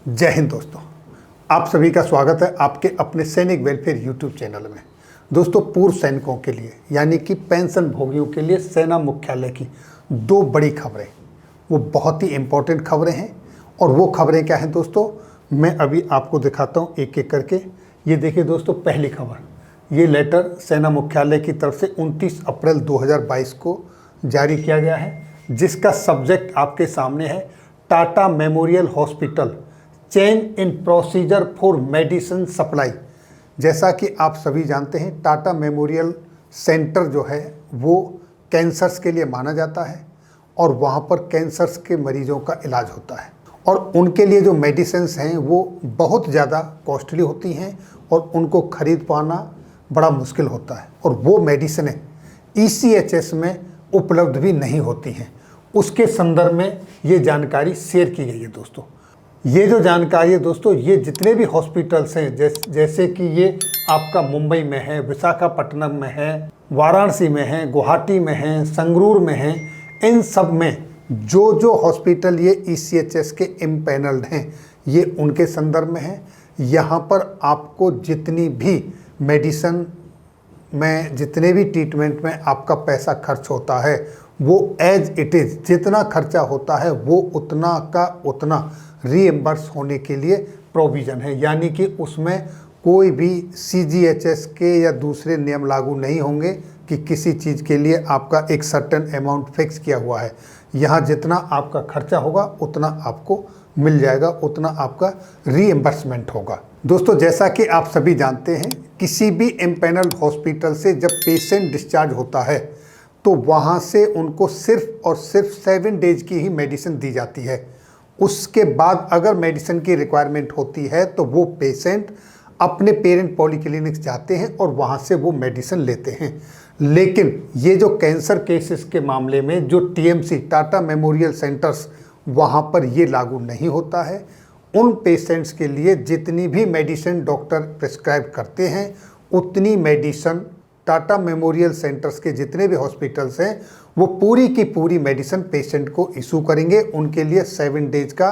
जय हिंद दोस्तों, आप सभी का स्वागत है आपके अपने सैनिक वेलफेयर यूट्यूब चैनल में। दोस्तों, पूर्व सैनिकों के लिए यानी कि पेंशन भोगियों के लिए सेना मुख्यालय की दो बड़ी खबरें, वो बहुत ही इम्पोर्टेंट खबरें हैं। और वो खबरें क्या हैं दोस्तों, मैं अभी आपको दिखाता हूँ एक एक करके। ये देखिए दोस्तों, पहली खबर, ये लेटर सेना मुख्यालय की तरफ से 29 अप्रैल 2022 को जारी किया गया है, जिसका सब्जेक्ट आपके सामने है, Tata memorial hospital change in procedure for medicine supply. जैसा कि आप सभी जानते हैं, टाटा मेमोरियल सेंटर जो है वो कैंसर्स के लिए माना जाता है और वहाँ पर कैंसर्स के मरीजों का इलाज होता है। और उनके लिए जो मेडिसिन्स हैं वो बहुत ज़्यादा कॉस्टली होती हैं और उनको खरीद पाना बड़ा मुश्किल होता है, और वो मेडिसिनें ECHS में उपलब्ध भी नहीं होती हैं। उसके संदर्भ में ये जानकारी शेयर की गई है दोस्तों। ये जो जानकारी है दोस्तों, ये जितने भी हॉस्पिटल्स हैं, जैसे कि ये आपका मुंबई में है, विशाखापट्टनम में है, वाराणसी में है, गुवाहाटी में है, संगरूर में है, इन सब में जो जो हॉस्पिटल ये ECHS के इम्पैनल्ड हैं, ये उनके संदर्भ में है। यहाँ पर आपको जितनी भी मेडिसिन में, जितने भी ट्रीटमेंट में आपका पैसा खर्च होता है, वो एज इट इज़ जितना खर्चा होता है वो उतना का उतना रीएम्बर्स होने के लिए प्रोविज़न है। यानी कि उसमें कोई भी CGHS के या दूसरे नियम लागू नहीं होंगे कि किसी चीज़ के लिए आपका एक सर्टेन अमाउंट फिक्स किया हुआ है। यहाँ जितना आपका खर्चा होगा उतना आपको मिल जाएगा, उतना आपका रीएम्बर्समेंट होगा। दोस्तों, जैसा कि आप सभी जानते हैं, किसी भी एम्पैनल्ड हॉस्पिटल से जब पेशेंट डिस्चार्ज होता है तो वहाँ से उनको सिर्फ और सिर्फ 7 डेज की ही मेडिसिन दी जाती है। उसके बाद अगर मेडिसिन की रिक्वायरमेंट होती है तो वो पेशेंट अपने पेरेंट पॉलीक्लिनिक्स जाते हैं और वहाँ से वो मेडिसिन लेते हैं। लेकिन ये जो कैंसर केसेस के मामले में जो TMC टाटा मेमोरियल सेंटर्स, वहाँ पर ये लागू नहीं होता है। उन पेशेंट्स के लिए जितनी भी मेडिसिन डॉक्टर प्रिस्क्राइब करते हैं उतनी मेडिसिन टाटा मेमोरियल सेंटर्स के जितने भी हॉस्पिटल्स हैं वो पूरी की पूरी मेडिसिन पेशेंट को इशू करेंगे। उनके लिए 7 डेज का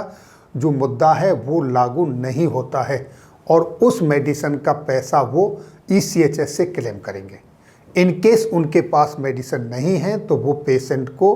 जो मुद्दा है वो लागू नहीं होता है और उस मेडिसिन का पैसा वो ECHS से क्लेम करेंगे। इन केस उनके पास मेडिसिन नहीं है तो वो पेशेंट को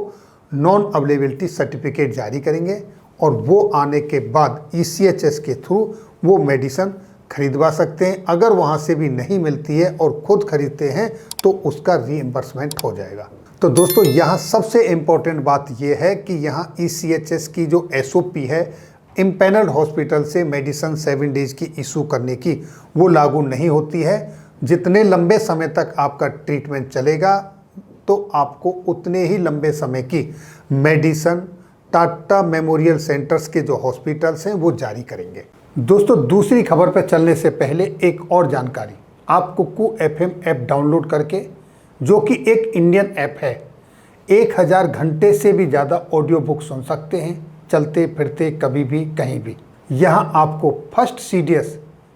नॉन अवेलेबिलिटी सर्टिफिकेट जारी करेंगे और वो आने के बाद ECHS के थ्रू वो मेडिसिन खरीदवा सकते हैं। अगर वहाँ से भी नहीं मिलती है और ख़ुद खरीदते हैं तो उसका रीइंबर्समेंट हो जाएगा। तो दोस्तों, यहाँ सबसे इम्पॉर्टेंट बात यह है कि यहाँ ECHS की जो SOP है, इम्पैनल्ड हॉस्पिटल से मेडिसिन 7 डेज की इशू करने की, वो लागू नहीं होती है। जितने लंबे समय तक आपका ट्रीटमेंट चलेगा तो आपको उतने ही लंबे समय की मेडिसिन टाटा मेमोरियल सेंटर्स के जो हॉस्पिटल्स हैं वो जारी करेंगे। दोस्तों, दूसरी खबर पर चलने से पहले एक और जानकारी, आप कुकू FM ऐप डाउनलोड करके, जो कि एक इंडियन ऐप है, 1000 घंटे से भी ज़्यादा ऑडियो बुक सुन सकते हैं, चलते फिरते कभी भी कहीं भी। यहाँ आपको फर्स्ट CDS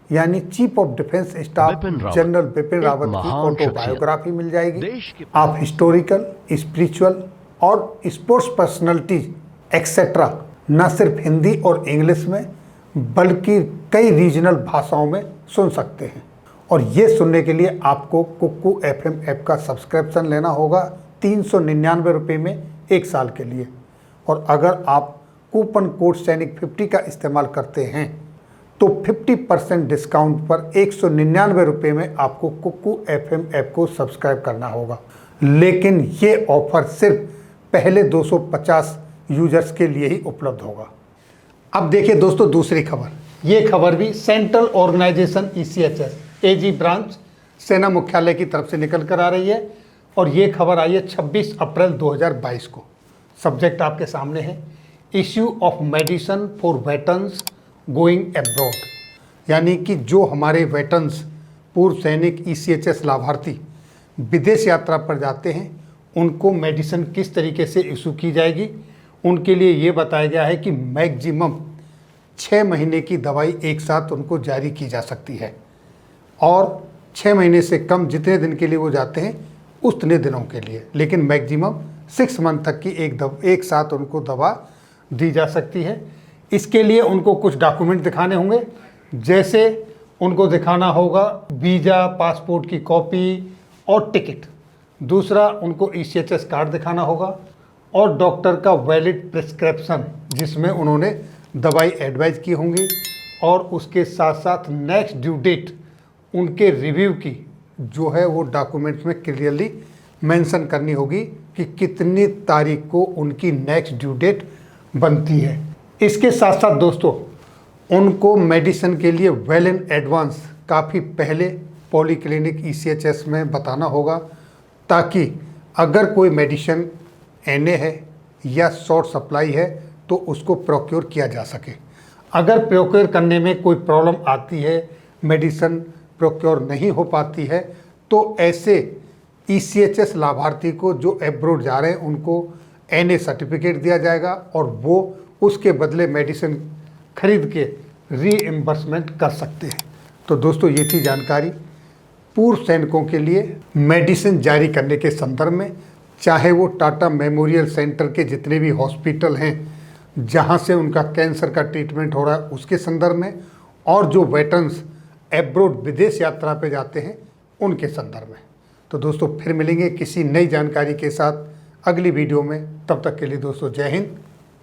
यानी chief of defence staff general Bipin Rawat की ऑटोबायोग्राफी मिल जाएगी। आप हिस्टोरिकल, स्पिरिचुअल और स्पोर्ट्स पर्सनैलिटीज एक्सेट्रा न सिर्फ हिंदी और इंग्लिश में बल्कि कई रीजनल भाषाओं में सुन सकते हैं। और ये सुनने के लिए आपको कुकू FM ऐप का सब्सक्रिप्शन लेना होगा 399 रुपये में 1 साल के लिए। और अगर आप कूपन कोड सैनिक 50 का इस्तेमाल करते हैं तो 50% डिस्काउंट पर 199 रुपये में आपको कुकू FM ऐप को सब्सक्राइब करना होगा। लेकिन ये ऑफर सिर्फ पहले 250 यूजर्स के लिए ही उपलब्ध होगा। अब देखिए दोस्तों, दूसरी खबर, ये खबर भी central organisation ECHS AG branch सेना मुख्यालय की तरफ से निकल कर आ रही है और ये खबर आई है 26 अप्रैल 2022 को। सब्जेक्ट आपके सामने है, issue of medicine for veterans going abroad. यानी कि जो हमारे वेटरन्स, पूर्व सैनिक, ECHS लाभार्थी विदेश यात्रा पर जाते हैं, उनको मेडिसिन किस तरीके से इशू की जाएगी। उनके लिए ये बताया गया है कि मैक्सिमम 6 महीने की दवाई एक साथ उनको जारी की जा सकती है और 6 महीने से कम जितने दिन के लिए वो जाते हैं उतने दिनों के लिए, लेकिन मैक्सिमम 6 मंथ तक की एक साथ उनको दवा दी जा सकती है। इसके लिए उनको कुछ डॉक्यूमेंट दिखाने होंगे, जैसे उनको दिखाना होगा वीज़ा, पासपोर्ट की कॉपी और टिकट। दूसरा, उनको ECHS कार्ड दिखाना होगा और डॉक्टर का वैलिड प्रिस्क्रिप्शन जिसमें उन्होंने दवाई एडवाइज की होंगी, और उसके साथ साथ नेक्स्ट ड्यू डेट उनके रिव्यू की जो है वो डॉक्यूमेंट्स में क्लियरली मेंशन करनी होगी कि कितनी तारीख को उनकी नेक्स्ट ड्यू डेट बनती है। इसके साथ साथ दोस्तों, उनको मेडिसिन के लिए वेल इन एडवांस काफ़ी पहले पॉलीक्लिनिक ECHS में बताना होगा, ताकि अगर कोई मेडिसिन NA है या शॉर्ट सप्लाई है तो उसको प्रोक्योर किया जा सके। अगर प्रोक्योर करने में कोई प्रॉब्लम आती है, मेडिसिन प्रोक्योर नहीं हो पाती है, तो ऐसे ECHS लाभार्थी को जो एब्रोड जा रहे हैं उनको NA सर्टिफिकेट दिया जाएगा और वो उसके बदले मेडिसिन खरीद के रीइम्बर्समेंट कर सकते हैं। तो दोस्तों, ये थी जानकारी पूर्व सैनिकों के लिए मेडिसिन जारी करने के संदर्भ में, चाहे वो टाटा मेमोरियल सेंटर के जितने भी हॉस्पिटल हैं जहां से उनका कैंसर का ट्रीटमेंट हो रहा है उसके संदर्भ में, और जो वेटरन्स एब्रोड विदेश यात्रा पे जाते हैं उनके संदर्भ में। तो दोस्तों, फिर मिलेंगे किसी नई जानकारी के साथ अगली वीडियो में। तब तक के लिए दोस्तों, जय हिंद,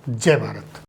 जय भारत।